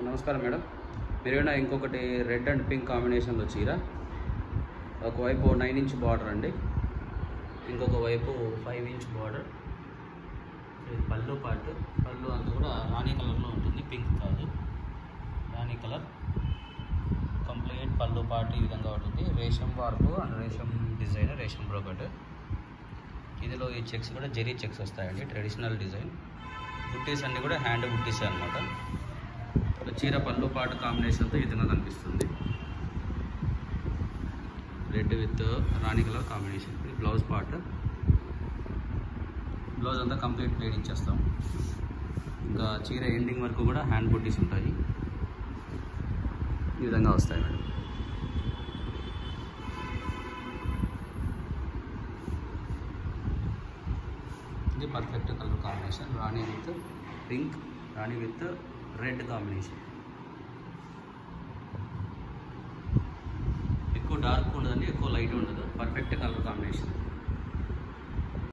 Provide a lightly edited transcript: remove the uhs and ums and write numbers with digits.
నమస్కారం మేడం. మీరేనా ఇంకొకటి రెడ్ అండ్ పింక్ కాంబినేషన్లో చీర, ఒకవైపు 9 ఇంచ్ బార్డర్ అండి, ఇంకొక వైపు 5 ఇంచ్ బార్డర్. పళ్ళు పార్ట్, పళ్ళు అంతా కూడా రాణి కలర్లో ఉంటుంది, పింక్ కాదు, రాణి కలర్. కంప్లీట్ పళ్ళు పార్ట్ ఈ విధంగా ఉంటుంది. రేషం వర్క్ అండ్ రేషం డిజైన్, రేషం బ్రోకట్. ఇందులో ఈ చెక్స్ కూడా జెరీ చెక్స్ వస్తాయండి, ట్రెడిషనల్ డిజైన్. బుట్టీస్ అన్నీ కూడా హ్యాండ్ బుట్టీస్ అనమాట. చీర పళ్ళు పాటు కాంబినేషన్తో ఈ విధంగా కనిపిస్తుంది. Red with Rani colour combination. Blouse part, blouse అంతా కంప్లీట్ ప్లేన్ ఇచ్చేస్తాం. ఇంకా చీర ఎండింగ్ వరకు కూడా హ్యాండ్ బుట్టీస్ ఉంటాయి, ఈ విధంగా వస్తాయి మేడం. ఇది perfect colour combination, Rani with pink, Rani with red combination. ఎక్కువ డార్క్ ఉండదండి, ఎక్కువ లైట్ ఉండదు.